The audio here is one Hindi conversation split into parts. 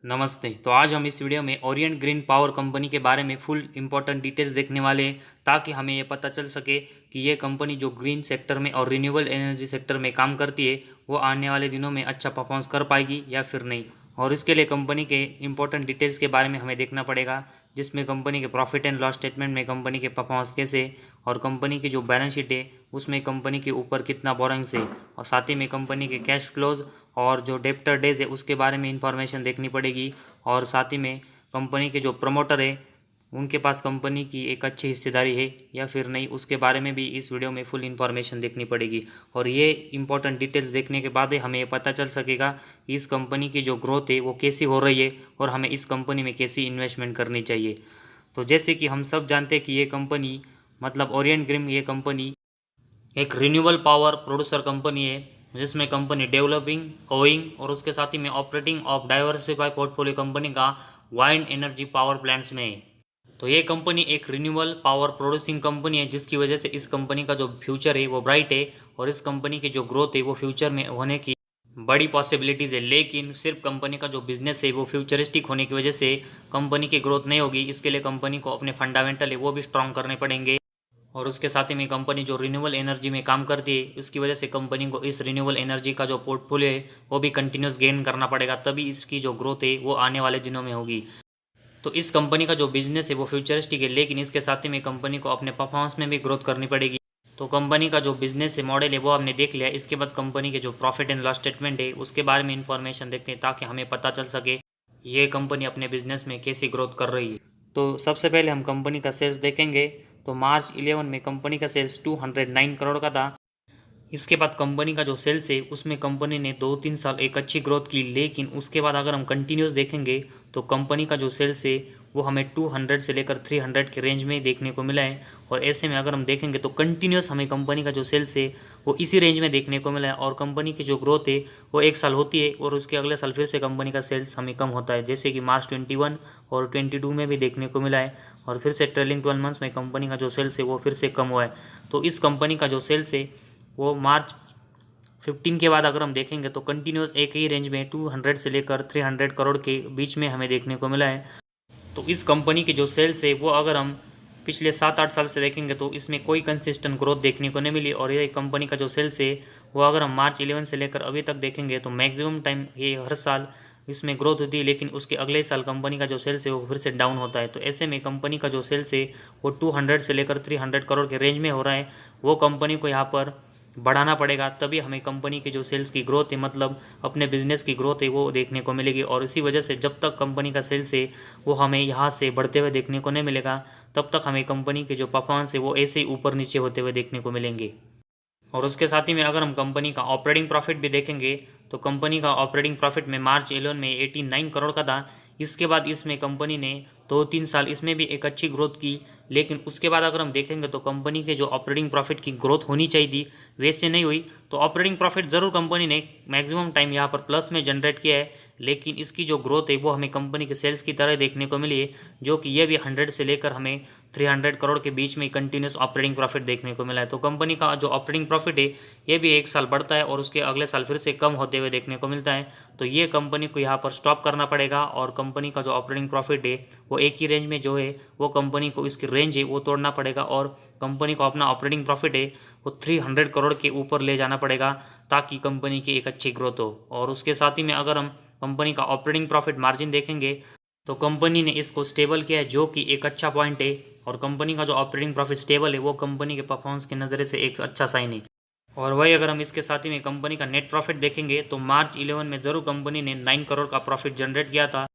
नमस्ते। तो आज हम इस वीडियो में ओरिएंट ग्रीन पावर कंपनी के बारे में फुल इम्पोर्टेंट डिटेल्स देखने वाले हैं, ताकि हमें ये पता चल सके कि ये कंपनी जो ग्रीन सेक्टर में और रिन्यूएबल एनर्जी सेक्टर में काम करती है वो आने वाले दिनों में अच्छा परफॉर्मेंस कर पाएगी या फिर नहीं। और इसके लिए कंपनी के इंपॉर्टेंट डिटेल्स के बारे में हमें देखना पड़ेगा, जिसमें कंपनी के प्रॉफिट एंड लॉस स्टेटमेंट में कंपनी के परफॉर्मेंस कैसे, और कंपनी की जो बैलेंस शीट है उसमें कंपनी के ऊपर कितना बोरोइंग्स है, और साथ ही में कंपनी के कैश फ्लोज और जो डेप्टर डेज है उसके बारे में इंफॉर्मेशन देखनी पड़ेगी। और साथ ही में कंपनी के जो प्रमोटर है उनके पास कंपनी की एक अच्छी हिस्सेदारी है या फिर नहीं, उसके बारे में भी इस वीडियो में फुल इन्फॉर्मेशन देखनी पड़ेगी। और ये इंपॉर्टेंट डिटेल्स देखने के बाद ही हमें ये पता चल सकेगा कि इस कंपनी की जो ग्रोथ है वो कैसी हो रही है और हमें इस कंपनी में कैसी इन्वेस्टमेंट करनी चाहिए। तो जैसे कि हम सब जानते हैं कि ये कंपनी मतलब ओरिएंट ग्रीन ये कंपनी एक रिन्यूएबल पावर प्रोड्यूसर कंपनी है, जिसमें कंपनी डेवलपिंग, ओइंग और उसके साथ ही में operating of diversify portfolio company का वाइंड एनर्जी पावर प्लांट्स में है। तो ये कंपनी एक रिन्यूएबल पावर प्रोड्यूसिंग कंपनी है, जिसकी वजह से इस कंपनी का जो फ्यूचर है वो ब्राइट है और इस कंपनी की जो ग्रोथ है वो फ्यूचर में होने की बड़ी पॉसिबिलिटीज़ है। लेकिन सिर्फ कंपनी का जो बिजनेस है वो फ्यूचरिस्टिक होने की वजह से कंपनी की ग्रोथ नहीं होगी। इसके लिए कंपनी को अपने फंडामेंटल है वो भी स्ट्रॉन्ग करने पड़ेंगे। और उसके साथ ही में कंपनी जो रिन्यूएबल एनर्जी में काम करती है, उसकी वजह से कंपनी को इस रिन्यूएबल एनर्जी का जो पोर्टफोलियो है वो भी कंटिन्यूस गेन करना पड़ेगा, तभी इसकी जो ग्रोथ है वो आने वाले दिनों में होगी। तो इस कंपनी का जो बिजनेस है वो फ्यूचरिस्टिक है, लेकिन इसके साथ ही में कंपनी को अपने परफॉर्मेंस में भी ग्रोथ करनी पड़ेगी। तो कंपनी का जो बिजनेस है मॉडल है वो हमने देख लिया। इसके बाद कंपनी के जो प्रॉफिट एंड लॉस स्टेटमेंट है उसके बारे में इंफॉर्मेशन देखते हैं, ताकि हमें पता चल सके ये कंपनी अपने बिजनेस में कैसी ग्रोथ कर रही है। तो सबसे पहले हम कंपनी का सेल्स देखेंगे। तो मार्च 11 में कंपनी का सेल्स 209 करोड़ का था। इसके बाद कंपनी का जो सेल्स है उसमें कंपनी ने 2-3 साल एक अच्छी ग्रोथ की, लेकिन उसके बाद अगर हम कंटिन्यूस देखेंगे तो कंपनी का जो सेल्स है वो हमें 200 से लेकर 300 के रेंज में देखने को मिला है। और ऐसे में अगर हम देखेंगे तो कंटिन्यूस हमें कंपनी का जो सेल्स है वो इसी रेंज में देखने को मिला है। और कंपनी की जो ग्रोथ है वो एक साल होती है और उसके अगले साल फिर से कंपनी का सेल्स हमें कम होता है, जैसे कि मार्च 21 और 22 में भी देखने को मिला है। और फिर से ट्रेलिंग 12 मंथ्स में कंपनी का जो सेल्स है वो फिर से कम हुआ है। तो इस कंपनी का जो सेल्स है वो मार्च 15 के बाद अगर हम देखेंगे तो कंटिन्यूस एक ही रेंज में 200 से लेकर 300 करोड़ के बीच में हमें देखने को मिला है। तो इस कंपनी की जो सेल्स है वो अगर हम पिछले 7-8 साल से देखेंगे तो इसमें कोई कंसिस्टेंट ग्रोथ देखने को नहीं मिली। और ये कंपनी का जो सेल्स है वो अगर हम मार्च 11 से लेकर अभी तक देखेंगे तो मैक्सिमम टाइम ये हर साल इसमें ग्रोथ होती है, लेकिन उसके अगले साल कंपनी का जो सेल्स है वो फिर से डाउन होता है। तो ऐसे में कंपनी का जो सेल्स है वो 200 से लेकर 300 करोड़ के रेंज में हो रहा है। वो कंपनी को यहाँ पर बढ़ाना पड़ेगा, तभी हमें कंपनी की जो सेल्स की ग्रोथ है मतलब अपने बिजनेस की ग्रोथ है वो देखने को मिलेगी। और इसी वजह से जब तक कंपनी का सेल्स है वो हमें यहाँ से बढ़ते हुए देखने को नहीं मिलेगा, तब तक हमें कंपनी के जो परफॉर्मेंस है वो ऐसे ही ऊपर नीचे होते हुए देखने को मिलेंगे। और उसके साथ ही में अगर हम कंपनी का ऑपरेटिंग प्रॉफिट भी देखेंगे तो कंपनी का ऑपरेटिंग प्रॉफिट में मार्च 11 में 89 करोड़ का था। इसके बाद इसमें कंपनी ने 2-3 साल इसमें भी एक अच्छी ग्रोथ की, लेकिन उसके बाद अगर हम देखेंगे तो कंपनी के जो ऑपरेटिंग प्रॉफिट की ग्रोथ होनी चाहिए थी वैसे नहीं हुई। तो ऑपरेटिंग प्रॉफिट ज़रूर कंपनी ने मैक्सिमम टाइम यहाँ पर प्लस में जनरेट किया है, लेकिन इसकी जो ग्रोथ है वो हमें कंपनी के सेल्स की तरह देखने को मिली है, जो कि ये भी 100 से लेकर हमें 300 करोड़ के बीच में कंटिन्यूस ऑपरेटिंग प्रॉफिट देखने को मिला है। तो कंपनी का जो ऑपरेटिंग प्रॉफिट है ये भी एक साल बढ़ता है और उसके अगले साल फिर से कम होते हुए देखने को मिलता है। तो ये कंपनी को यहाँ पर स्टॉप करना पड़ेगा और कंपनी का जो ऑपरेटिंग प्रॉफिट है वो एक ही रेंज में जो है वो कंपनी को इसकी रेंज है वो तोड़ना पड़ेगा, और कंपनी को अपना ऑपरेटिंग प्रॉफिट है वो 300 करोड़ के ऊपर ले जाना पड़ेगा, ताकि कंपनी की एक अच्छी ग्रोथ हो। और उसके साथ ही में अगर हम कंपनी का ऑपरेटिंग प्रॉफिट मार्जिन देखेंगे तो कंपनी ने इसको स्टेबल किया है, जो कि एक अच्छा पॉइंट है। और कंपनी का जो ऑपरेटिंग प्रॉफिट स्टेबल है वो कंपनी के परफॉर्मेंस के नज़रिए से एक अच्छा साइन है। और वही अगर हम इसके साथ ही में कंपनी का नेट प्रॉफिट देखेंगे तो मार्च 11 में ज़रूर कंपनी ने 9 करोड़ का प्रॉफिट जनरेट किया था,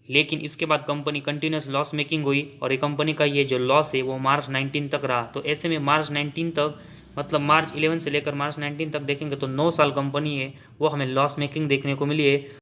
लेकिन इसके बाद कंपनी कंटिन्यूस लॉस मेकिंग हुई और ये कंपनी का ये जो लॉस है वो मार्च 19 तक रहा। तो ऐसे में मार्च 19 तक मतलब मार्च 11 से लेकर मार्च 19 तक देखेंगे तो 9 साल कंपनी है वो हमें लॉस मेकिंग देखने को मिली है।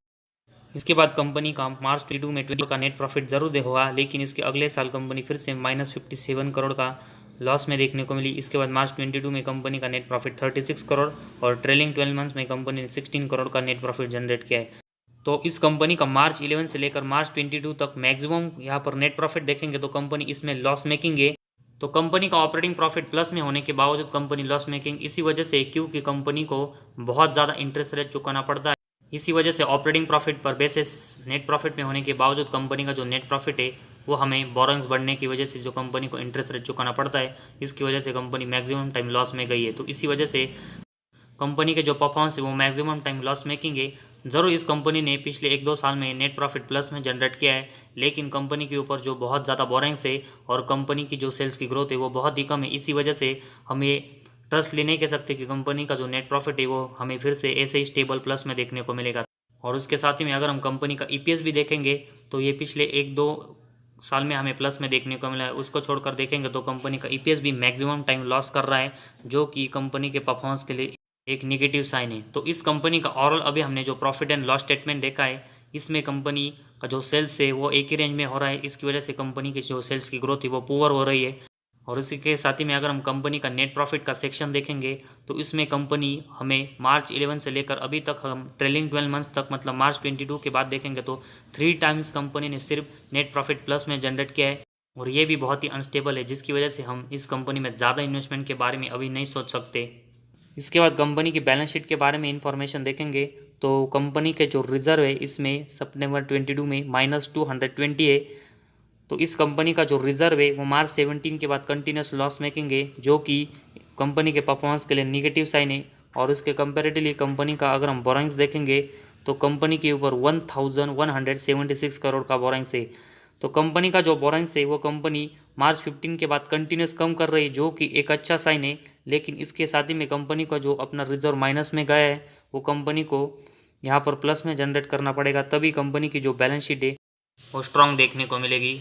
इसके बाद कंपनी का मार्च 22 में 20 का नेट प्रॉफिट जरूर हुआ, लेकिन इसके अगले साल कंपनी फिर से -57 करोड़ का लॉस में देखने को मिली। इसके बाद मार्च 22 में कंपनी का नेट प्रॉफिट 36 करोड़ और ट्रेलिंग 12 मंथ्स में कंपनी ने 16 करोड़ का नेट प्रॉफिट जनरेट किया है। तो इस कंपनी का मार्च 11 से लेकर मार्च 22 तक मैक्सिमम यहाँ पर नेट प्रॉफिट देखेंगे तो कंपनी इसमें लॉस मेकिंग है। तो कंपनी का ऑपरेटिंग प्रॉफिट प्लस में होने के बावजूद कंपनी लॉस मेकिंग इसी वजह से, क्योंकि कंपनी को बहुत ज़्यादा इंटरेस्ट रेट चुकाना पड़ता है। इसी वजह से ऑपरेटिंग प्रॉफिट पर बेसिस नेट प्रॉफिट में होने के बावजूद कंपनी का जो नेट प्रॉफिट है वो हमें बोरोइंग्स बढ़ने की वजह से जो कंपनी को इंटरेस्ट रेट चुकाना पड़ता है, इसकी वजह से कंपनी मैक्सिमम टाइम लॉस में गई है। तो इसी वजह से कंपनी के जो परफॉर्मेंस है वो मैक्सिमम टाइम लॉस मेकिंग है। ज़रूर इस कंपनी ने पिछले 1-2 साल में नेट प्रॉफिट प्लस में जनरेट किया है, लेकिन कंपनी के ऊपर जो बहुत ज़्यादा बोरिंग्स है और कंपनी की जो सेल्स की ग्रोथ है वो बहुत ही कम है। इसी वजह से हम ये ट्रस्ट ले नहीं कह सकते कि कंपनी का जो नेट प्रॉफिट है वो हमें फिर से ऐसे ही स्टेबल प्लस में देखने को मिलेगा। और उसके साथ ही में अगर हम कंपनी का ईपीएस भी देखेंगे तो ये पिछले 1-2 साल में हमें प्लस में देखने को मिला है। उसको छोड़कर देखेंगे तो कंपनी का ईपीएस भी मैक्सिमम टाइम लॉस कर रहा है, जो कि कंपनी के परफॉर्मेंस के लिए एक निगेटिव साइन है। तो इस कंपनी का ओवरऑल अभी हमने जो प्रॉफिट एंड लॉस स्टेटमेंट देखा है, इसमें कंपनी का जो सेल्स है वो एक ही रेंज में हो रहा है। इसकी वजह से कंपनी की जो सेल्स की ग्रोथ है वो पुअर हो रही है। और इसी के साथ ही में अगर हम कंपनी का नेट प्रॉफिट का सेक्शन देखेंगे तो इसमें कंपनी हमें मार्च 11 से लेकर अभी तक हम ट्रेलिंग 12 मंथ्स तक मतलब मार्च 22 के बाद देखेंगे तो 3 टाइम्स कंपनी ने सिर्फ नेट प्रॉफिट प्लस में जनरेट किया है। और ये भी बहुत ही अनस्टेबल है, जिसकी वजह से हम इस कंपनी में ज़्यादा इन्वेस्टमेंट के बारे में अभी नहीं सोच सकते। इसके बाद कंपनी की बैलेंस शीट के बारे में इंफॉर्मेशन देखेंगे तो कंपनी के जो रिजर्व है इसमें सितंबर 22 में -220 है। तो इस कंपनी का जो रिजर्व है वो मार्च 17 के बाद कंटिन्यूस लॉस मेकिंग है, जो कि कंपनी के परफॉर्मेंस के लिए निगेटिव साइन है। और इसके कंपेरेटिवली कंपनी का अगर हम बोरिंग्स देखेंगे तो कंपनी के ऊपर 1176 करोड़ का बोरिंग्स है। तो कंपनी का जो बोरिंग्स है वो कंपनी मार्च 15 के बाद कंटिन्यूस कम कर रही है, जो कि एक अच्छा साइन है। लेकिन इसके साथ ही में कंपनी का जो अपना रिजर्व माइनस में गया है वो कंपनी को यहाँ पर प्लस में जनरेट करना पड़ेगा, तभी कंपनी की जो बैलेंस शीट है वो स्ट्रांग देखने को मिलेगी।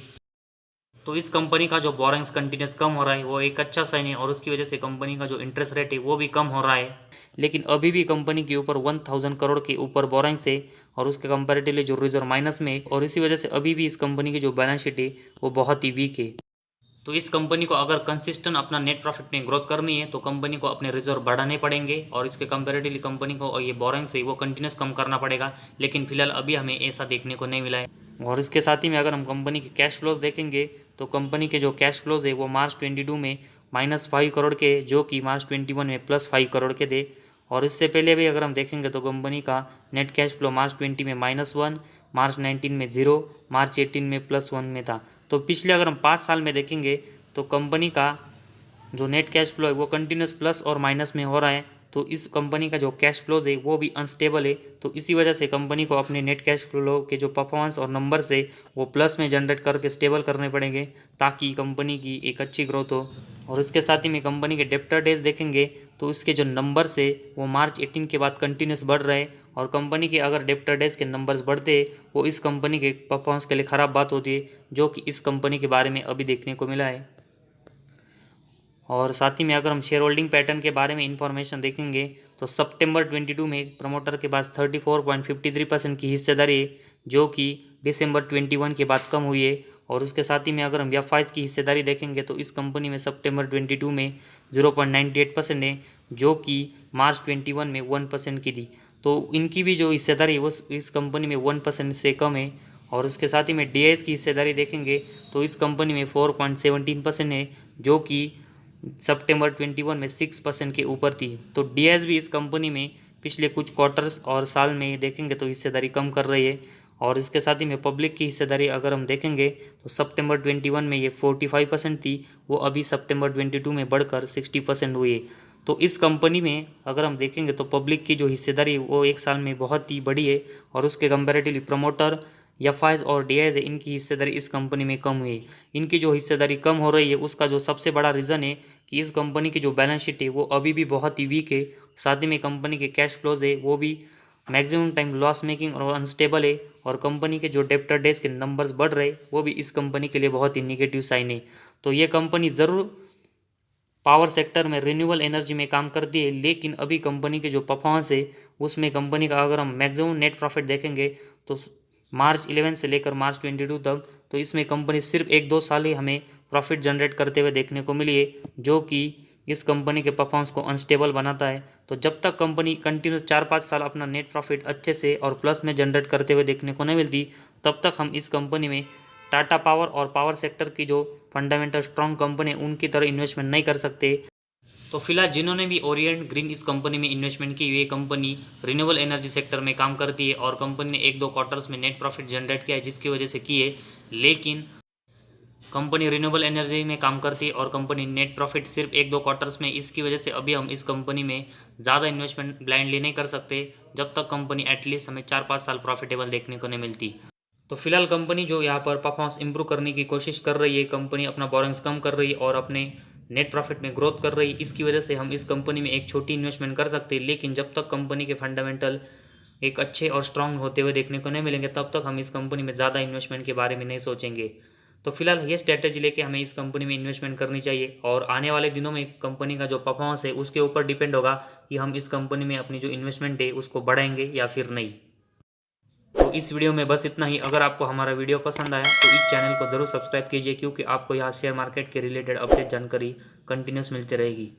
तो इस कंपनी का जो बोरिंग्स कंटिन्यूस कम हो रहा है वो एक अच्छा साइन है, और उसकी वजह से कंपनी का जो इंटरेस्ट रेट है वो भी कम हो रहा है। लेकिन अभी भी कंपनी के ऊपर 1000 करोड़ के ऊपर बोरिंग्स है और उसके कंपैरेटिवली जो रिजर्व माइनस में है, और इसी वजह से अभी भी इस कंपनी की जो बैलेंस शीट है वो बहुत ही वीक है। तो इस कंपनी को अगर कंसिस्टेंट अपना नेट प्रॉफिट में ग्रोथ करनी है तो कंपनी को अपने रिजर्व बढ़ाने पड़ेंगे, और इसके कंपैरेटिवली कंपनी को ये बोरिंग्स है वो कंटिन्यूस कम करना पड़ेगा। लेकिन फिलहाल अभी हमें ऐसा देखने को नहीं मिला है। और इसके साथ ही में अगर हम कंपनी के कैश फ्लोज देखेंगे तो कंपनी के जो कैश फ्लोज है वो मार्च 22 में -5 करोड़ के, जो कि मार्च 21 में +5 करोड़ के थे। और इससे पहले भी अगर हम देखेंगे तो कंपनी का नेट कैश फ्लो मार्च 20 में -1, मार्च 19 में 0, मार्च 18 में +1 में था। तो पिछले अगर हम 5 साल में देखेंगे तो कंपनी का जो नेट कैश फ्लो है वो कंटिन्यूस प्लस और माइनस में हो रहा है। तो इस कंपनी का जो कैश फ्लोज है वो भी अनस्टेबल है। तो इसी वजह से कंपनी को अपने नेट कैश फ्लो के जो परफॉर्मेंस और नंबर से वो प्लस में जनरेट करके स्टेबल करने पड़ेंगे, ताकि कंपनी की एक अच्छी ग्रोथ हो। और इसके साथ ही में कंपनी के डेप्टर डेज देखेंगे तो इसके जो नंबर्स है वो मार्च 18 के बाद कंटिन्यूस बढ़ रहे हैं। और कंपनी के अगर डेप्टर डेज के नंबर्स बढ़ते हैं वो इस कंपनी के परफॉर्मेंस के लिए ख़राब बात होती है, जो कि इस कंपनी के बारे में अभी देखने को मिला है। और साथ ही में अगर हम शेयर होल्डिंग पैटर्न के बारे में इंफॉर्मेशन देखेंगे तो सितंबर 22 में प्रमोटर के पास 34.53% की हिस्सेदारी है, जो कि दिसंबर 21 के बाद कम हुई है। और उसके साथ ही में अगर हम एफआईज की हिस्सेदारी देखेंगे तो इस कंपनी में सितंबर 22 में 0.98% है, जो कि मार्च 21 में 1% की थी। तो इनकी भी जो हिस्सेदारी है वो इस कंपनी में 1% से कम है। और उसके साथ ही में डीआईएस की हिस्सेदारी देखेंगे तो इस कंपनी में 4.17% है, जो कि सितंबर 21 में 6% के ऊपर थी। तो डीएस भी इस कंपनी में पिछले कुछ क्वार्टर्स और साल में देखेंगे तो हिस्सेदारी कम कर रही है। और इसके साथ ही में पब्लिक की हिस्सेदारी अगर हम देखेंगे तो सितंबर 21 में ये 45% थी, वो अभी सितंबर 22 में बढ़कर 60% हुई है। तो इस कंपनी में अगर हम देखेंगे तो पब्लिक की जो हिस्सेदारी वो एक साल में बहुत ही बड़ी है, और उसके कंपेरेटिवली प्रमोटर एफआईज और डीआईज है इनकी हिस्सेदारी इस कंपनी में कम हुई है। इनकी जो हिस्सेदारी कम हो रही है उसका जो सबसे बड़ा रीज़न है कि इस कंपनी की जो बैलेंस शीट है वो अभी भी बहुत ही वीक है। साथ ही में कंपनी के कैश फ्लोज है वो भी मैक्सिमम टाइम लॉस मेकिंग और अनस्टेबल है। और कंपनी के जो डेप्टर डेज के नंबर्स बढ़ रहे वो भी इस कंपनी के लिए बहुत ही निगेटिव साइन है। तो ये कंपनी ज़रूर पावर सेक्टर में रिन्यूएबल एनर्जी में काम करती है, लेकिन अभी कंपनी के जो परफॉर्मेंस है उसमें कंपनी का अगर हम मैक्सिमम नेट प्रॉफिट देखेंगे तो मार्च 11 से लेकर मार्च 22 तक, तो इसमें कंपनी सिर्फ 1-2 साल ही हमें प्रॉफिट जनरेट करते हुए देखने को मिली है, जो कि इस कंपनी के परफॉर्मेंस को अनस्टेबल बनाता है। तो जब तक कंपनी कंटिन्यूस 4-5 साल अपना नेट प्रॉफिट अच्छे से और प्लस में जनरेट करते हुए देखने को नहीं मिलती, तब तक हम इस कंपनी में टाटा पावर और पावर सेक्टर की जो फंडामेंटल स्ट्रॉन्ग कंपनी उनकी तरह इन्वेस्टमेंट नहीं कर सकते। तो फिलहाल जिन्होंने भी ओरिएंट ग्रीन इस कंपनी में इन्वेस्टमेंट की, ये कंपनी रिन्यूएबल एनर्जी सेक्टर में काम करती है और कंपनी ने 1-2 क्वार्टर्स में नेट प्रॉफिट जनरेट किया है, जिसकी वजह से की है। लेकिन कंपनी रिन्यूएबल एनर्जी में काम करती है और कंपनी नेट प्रॉफिट सिर्फ 1-2 क्वार्टर्स में, इसकी वजह से अभी हम इस कंपनी में ज़्यादा इन्वेस्टमेंट ब्लाइंडली नहीं कर सकते जब तक कंपनी एटलीस्ट हमें 4-5 साल प्रॉफिटेबल देखने को नहीं मिलती। तो फिलहाल कंपनी जो यहाँ पर परफॉर्मेंस इंप्रूव करने की कोशिश कर रही है, कंपनी अपना बोरिंग्स कम कर रही है और अपने नेट प्रॉफिट में ग्रोथ कर रही है, इसकी वजह से हम इस कंपनी में एक छोटी इन्वेस्टमेंट कर सकते हैं। लेकिन जब तक कंपनी के फंडामेंटल एक अच्छे और स्ट्रांग होते हुए देखने को नहीं मिलेंगे, तब तक हम इस कंपनी में ज़्यादा इन्वेस्टमेंट के बारे में नहीं सोचेंगे। तो फिलहाल ये स्ट्रैटेजी लेके हमें इस कंपनी में इन्वेस्टमेंट करनी चाहिए और आने वाले दिनों में कंपनी का जो परफॉर्मेंस है उसके ऊपर डिपेंड होगा कि हम इस कंपनी में अपनी जो इन्वेस्टमेंट है उसको बढ़ाएंगे या फिर नहीं। तो इस वीडियो में बस इतना ही। अगर आपको हमारा वीडियो पसंद आया तो इस चैनल को ज़रूर सब्सक्राइब कीजिए, क्योंकि आपको यहाँ शेयर मार्केट के रिलेटेड अपडेट जानकारी कंटिन्यूस मिलती रहेगी।